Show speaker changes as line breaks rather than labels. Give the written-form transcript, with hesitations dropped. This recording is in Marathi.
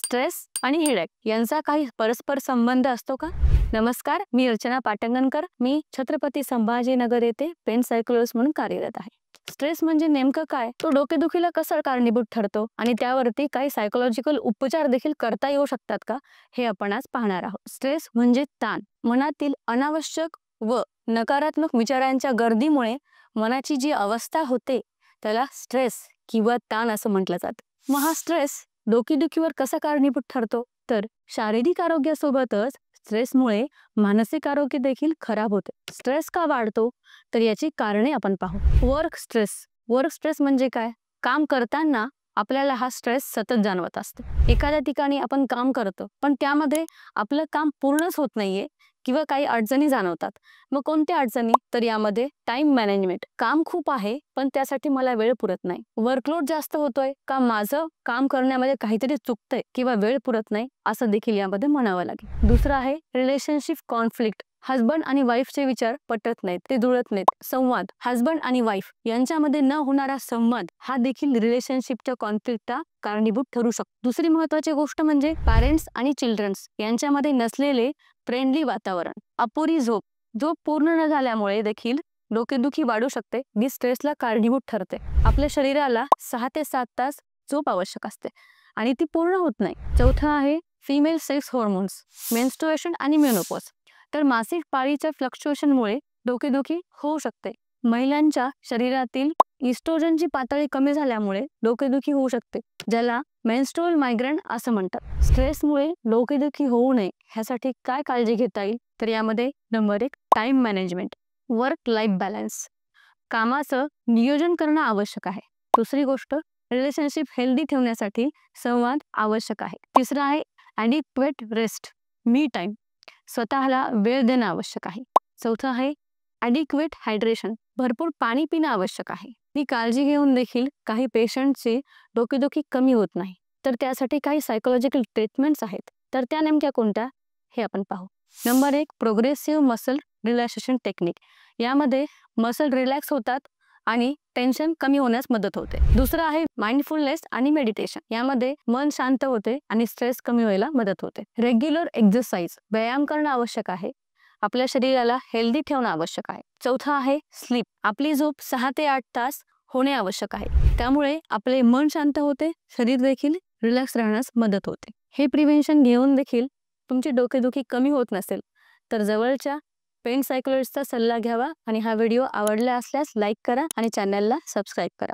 स्ट्रेस आणि हेडेक यांचा काही परस्पर संबंध असतो का? नमस्कार, मी अर्चना पाटंगणकर. मी छत्रपती संभाजीनगर येथे पेन सायकोलॉजिस्ट म्हणून कार्यरत आहे. स्ट्रेस म्हणजे नेमकं काय, तो डोकेदुखीला कसं कारणीभूत ठरतो आणि त्यावरती काही सायकोलॉजिकल उपचार देखील करता येऊ शकतात का, हे आपण आज पाहणार आहोत. स्ट्रेस म्हणजे ताण. मनातील अनावश्यक व नकारात्मक विचारांच्या गर्दीमुळे मनाची जी अवस्था होते त्याला स्ट्रेस किंवा ताण असं म्हटलं जातं. मग हा स्ट्रेस डोकेदुखीवर कसा कारणीभूत ठरतो? तर शारीरिक आरोग्यासोबतच स्ट्रेसमुळे मानसिक आरोग्य देखील खराब होते. स्ट्रेस का वाढतो, तर याची कारणे आपण पाहू. वर्क स्ट्रेस म्हणजे काय? काम करताना आपल्याला हा स्ट्रेस सतत जाणवत असतो. एखाद्या ठिकाणी आपण काम करतो पण त्यामध्ये आपलं काम पूर्णच होत नाहीये किंवा काही अडचणी जाणवतात. मग कोणत्या अडचणी? तर यामध्ये टाइम मॅनेजमेंट. काम खूप आहे पण त्यासाठी मला वेळ पुरत नाही. वर्कलोड जास्त होतोय का माझं काम करण्यामध्ये काहीतरी चुकतंय किंवा वेळ पुरत नाही असं देखील यामध्ये म्हणावं लागेल. दुसरं आहे रिलेशनशिप कॉन्फ्लिक्ट. हस्बंड आणि वाईफचे विचार पटत नाहीत, ते जुळत नाहीत. संवाद, हस्बंड आणि वाईफ यांच्यामध्ये न होणारा संवाद हा देखील रिलेशनशिपच्या कॉन्फ्लिक्टचा कारणीभूत ठरू शकतो. दुसरी महत्त्वाची गोष्ट म्हणजे पॅरेंट्स आणि चिल्ड्रन्स यांच्यामध्ये नसलेले फ्रेंडली वातावरण. अपुरी झोप पूर्ण न झाल्यामुळे देखील डोकेदुखी वाढू शकते, जी स्ट्रेसला कारणीभूत ठरते. आपल्या शरीराला 6 ते 7 तास झोप आवश्यक असते आणि ती पूर्ण होत नाही. चौथा आहे फिमेल सेक्स हॉर्मोन्स, मेन्स्ट्रुएशन आणि मेनोपॉज. तर मासिक पाळीच्या फ्लक्च्युएशनमुळे डोकेदुखी होऊ शकते. महिलांच्या शरीरातील इस्ट्रोजनची पातळी कमी झाल्यामुळे डोकेदुखी होऊ शकते, ज्याला मेन्स्ट्रुअल मायग्रेन असं म्हणतात. स्ट्रेसमुळे डोकेदुखी होऊ नये ह्यासाठी काय काळजी घेता येईल, तर यामध्ये number 1 time management, work life balance. कामाचं नियोजन करणं आवश्यक आहे. दुसरी गोष्ट, रिलेशनशिप हेल्दी ठेवण्यासाठी संवाद आवश्यक आहे. तिसरं आहे ॲडिक्वेट रेस्ट, मी टाइम. स्वतःला वेळ देणं आवश्यक आहे. चौथं आहे ॲडिक्वेट हायड्रेशन, भरपूर पाणी पिणं आवश्यक आहे. ही काळजी घेऊन देखील काही पेशंटची डोकेदुखी कमी होत नाही, तर त्यासाठी काही सायकोलॉजिकल ट्रीटमेंट्स आहेत. तर त्या नेमक्या कोणत्या, हे आपण पाहू. Number 1 progressive muscle relaxation technique. यामध्ये मसल रिलॅक्स होतात आणि टेन्शन कमी होण्यास मदत होते. दुसरं आहे माइंडफुलनेस आणि मेडिटेशन. यामध्ये मन शांत होते आणि स्ट्रेस कमी व्हायला मदत होते. रेग्युलर एक्सरसाइज, व्यायाम करणं आवश्यक आहे. आपल्या शरीराला हेल्दी ठेवणं आवश्यक आहे. चौथा आहे स्लीप. आपली झोप 6 ते 8 तास होणे आवश्यक आहे. त्यामुळे आपले मन शांत होते, शरीर देखील रिलॅक्स राहण्यास मदत होते. हे प्रिव्हेन्शन घेऊन देखील तुमची डोकेदुखी कमी होत नसेल तर जवळच्या पेन सायकोलॉजिस्टचा सल्ला घ्यावा आणि हा व्हिडिओ आवडला असल्यास लाईक करा आणि चॅनलला सबस्क्राईब करा.